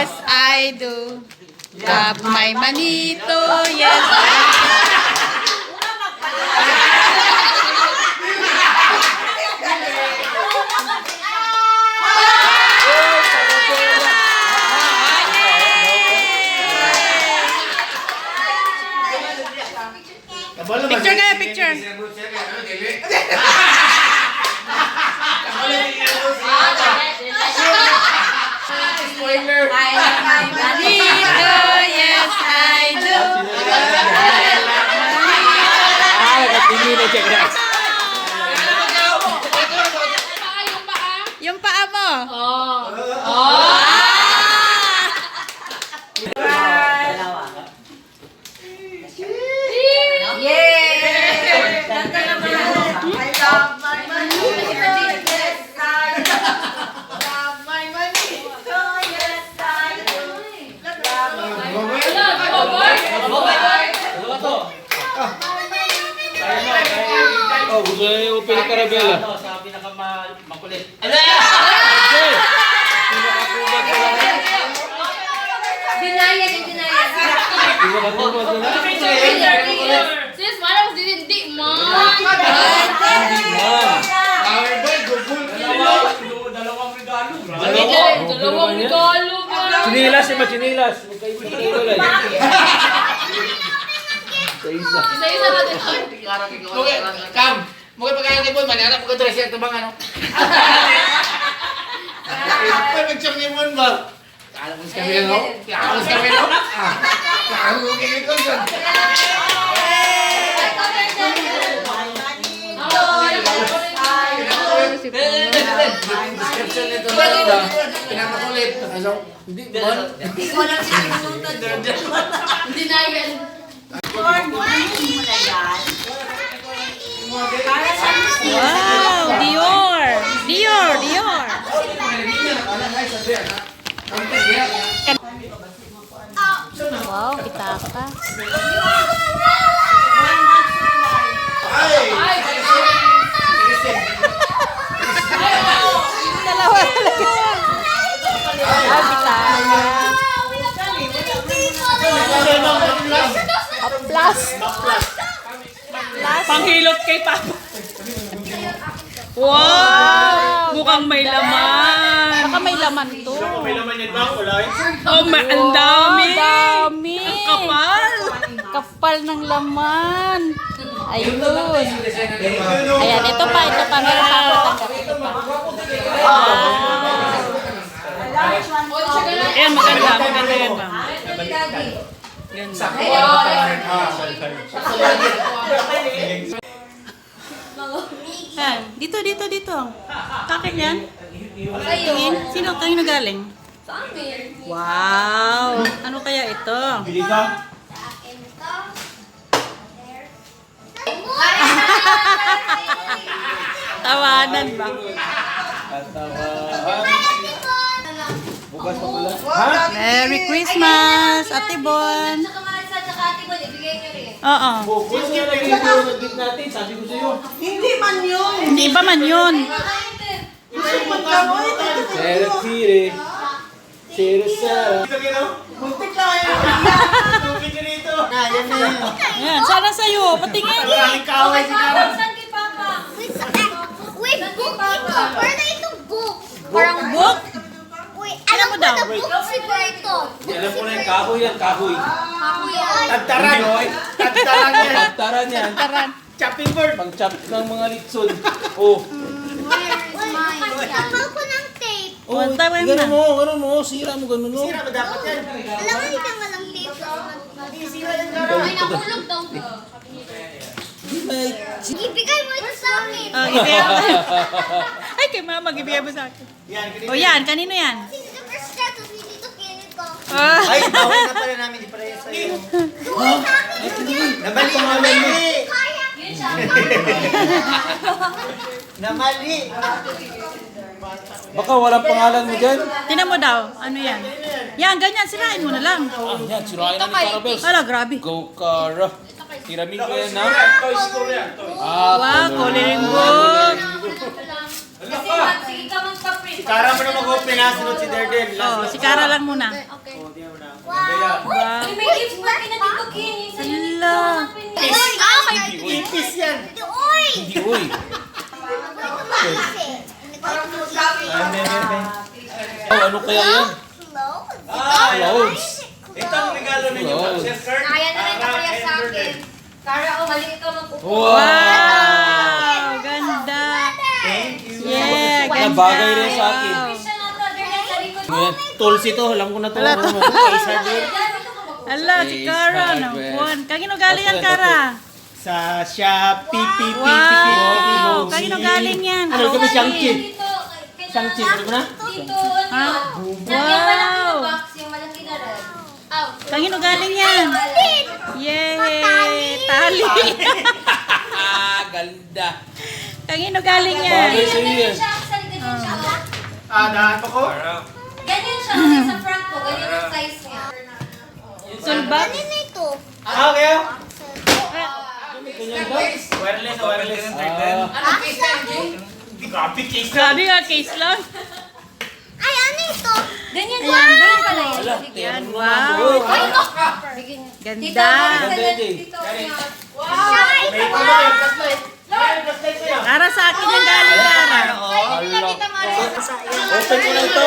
yes I do. Love my manito, yes Picture kayo, picture. Spoiler. Manito, yes I do. Nakatingin na siya. Yung paa mo. Oh, gusto na yung Opel Carabela. Sa pinakamakulit. Dinaya. Pinakatubad na. Sis, malam hindi mo. Dalawang regalo. Dalawang regalo. Chinilas, iba chinilas. Huwag kayo chinilas. Isa. Isa-isa natin. Okay, Cam. Mungkin pagkakati po, manana po ka dress yan. Ito bang ano? Ay, magsamimon ba? Kaalos kami no? Kaalos kami no? Kaalos kami ko dyan. Description nito na pinamakulit. Hindi mo. Hindi na yan. Wow, Dior. Dior. Wow, pitaka. Dalawa talaga. Ah, pitaka. Plus. Panghilot kay Papa. Wow! Mukhang may laman. Baka may laman to. May naman yan ba? Wala yun? Oh, ang dami. Ang dami. Ang kapal. Kapal ng laman. Ayun. Ayan, ito pa. Meron pa ako tanggap. Ito pa. Ayan, maganda yan, ma'am. Ayan, dito. Kakin yan. Tingin. Sino galing? Sa amin. Wow! Ano kaya ito? Bili ka? Tawanan ba? Bukas pa pala. Merry Christmas, Ate Bon! Sa kamarisa at saka ate mo, ibigay nyo rin. Oo. Bukas nga lang yung nag-gift natin. Sabi ko sa'yo. Hindi pa man yun. Sarah Tire. Sarah Sarah. Ayan, sana sa'yo. Patingin. Kaway si Kaway. Saan kay Papa? Wait, book ito. Where na itong book? Parang book. Wait, Alam alam mo ko daw. na book siguro ito. Alam ko na yung kahoy yan, kahoy. Ako yan. Tagtaran. Tagtaran yan. Pagtaran yan. Taran. Chopping board. Pang-chop ng mga litson. Oh. Kapal ko ng tape. Oh, Tawin ganun mo, sira mo, ganun mo. Sira ba dapat yan? Alam mo, hindi ka walang tape. Ay, nahulog daw. Ibigay mo ito sa akin. Oh, ibigay mo. Ay, kay mama, ibigay mo sa akin. O yan, kanino yan? Sino the first status ni Tito Kenneth ko? Ah. Ay, bawal na pala namin. Di pala yun sa'yo. Namali. Kaya. Yun siya. Namali. Baka walang pangalan mo dyan. Tinan mo daw, ano yan? Yan, ganyan, sirain mo na lang. Ah, yan, sirain na ni Carabels. Ala, grabe. Go, Cara. Tiramin ko yan, ha? Wow, coloring book. Sige ka magpa-print. Kara mo na mag-open ha. Sunod si Darden. Oh, si Cara lang muna. Wow. May gift pa kinatito Kin. Yung sa'yo dito. Hala. Ipis yan. Uy! Hindi, uy. Oh, ano kaya yan? Clouds. Ito ang regalo ninyo. Clouds. Chef Kurt. Kaya na rin kaya sa akin. Kara, mali ka magpupo. Wow. Wow! Ganda. Thank you. Yeah, ganda. Nabagay rin sa akin. Wow. Christian na to, direct sa likod. Ngayon, tools ito. Alam ko na to. Wala to. Kaysa din. Hala, si Cara na. Buwan. Kagino galing yan, Cara? Sa Shopee. Wow! Kagino galing yan? Ano, kami Shang-Chi. Dito, Shang-Chi, ano ba na? Dito, Ha? ano? Yung malaki na Wow! box, yung malaki na red. Ow. Kagino galing yan? Yay! Tali! Ganda. Kagino galing yan? Bagay sa'yo Ganyan yan. siya, sa likod yun siya. Dahan pa ko. Ganyan siya, kasi sa front ko, ganyan yung size niya. Sulbak? Ano ito? Okay. Ganyan ba? Wireless. Ah, Grabe case na. Grabe nga, case lang. Ay, ano ito? Ganyan siya, ganyan pala yun. wala. Yan, Terno wow. naman. Ay, no! Bigyan niya. Ganda. Dito, balik sa Ganda, Jay. dito. niya. May pulo yung flashlight. May flashlight sa'yo. Para sa akin yung galing, Cara. Open mo na ito.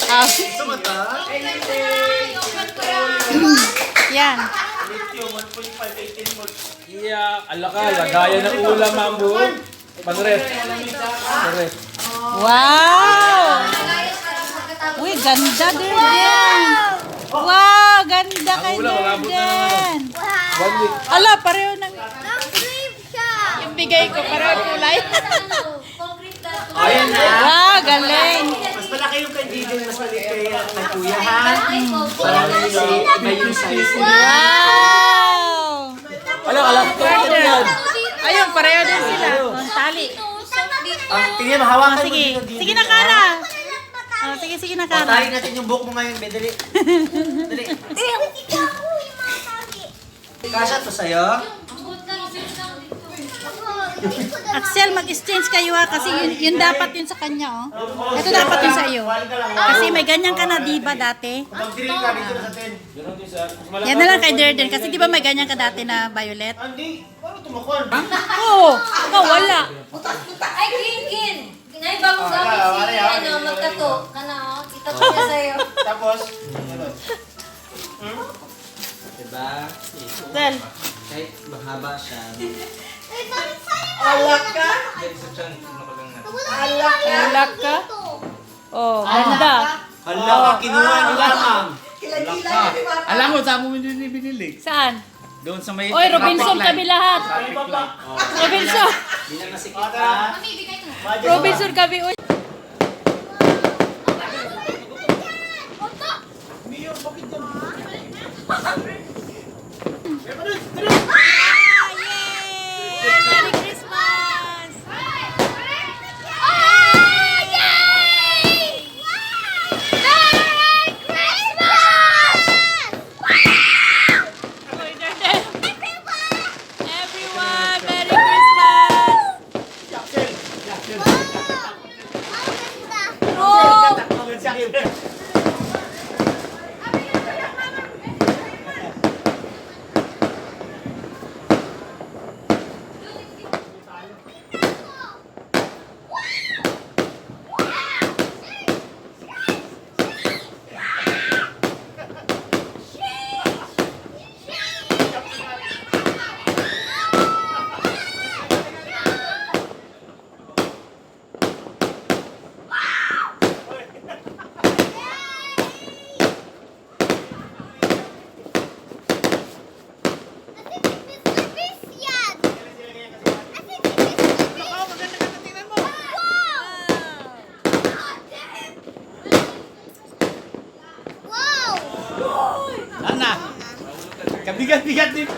Ah, Sumata. yan. Lithium 1.5 18 volts. Yeah, ala ka. Lagayan ng ulam, mambo. Pang-ref. Pang-ref. Wow! Uy, ganda din yan. Wow, ganda kay Ang ulam, malabot na Derden. 1 week. Ala, pareho ng Nag-crave siya. yung bigay ko, pareho kulay. Concrete na to. Ayan na. Wow, galing. Mas malaki yung kay Gideon, mas maliit kay kay Kuya ha. Ay, ko. Para may yung size niya. Wow! Ala, Order. yan. Ayun, pareho din sila. Ang tali. Tingnan mo, hawakan mo Sige, dito, Gideon. sige na, Cara. Oh, sige na, Cara. Tayin natin yung buhok mo ngayon, be. Dali. Dali. Kasha to sa'yo. Axel, mag-exchange kayo ha, kasi yun dapat yun sa kanya, oh. Ito dapat yun sa iyo. Kasi may ganyan ka na, di ba, dati? Mag-drink ka dito na sa 10. Ganun din sa... Yan na lang kay Derden, kasi di ba may ganyan ka dati na violet? Hindi. Paano tumakon? Oo, ikaw wala. Ay, Kin. Nay, bagong gamit si, ano, magtato. Kana, oh. Itato niya sa'yo. Tapos, ganun. Diba? Del, Kahit mahaba siya. Alak ka? ulak ka? Oh, ganda. Hala, kinuha ni lamang. Alam mo, saan mo hindi binili? Saan? Doon sa may... Oy, Robinson kami lahat. Robinson. Hindi na masikip ha. Mami, bigay ko. Robinson kami. Uy. Ah, yay! Merry Christmas! Uy, Derden. Everyone, Merry Christmas! Oh! Ana! Kabigat-bigat din.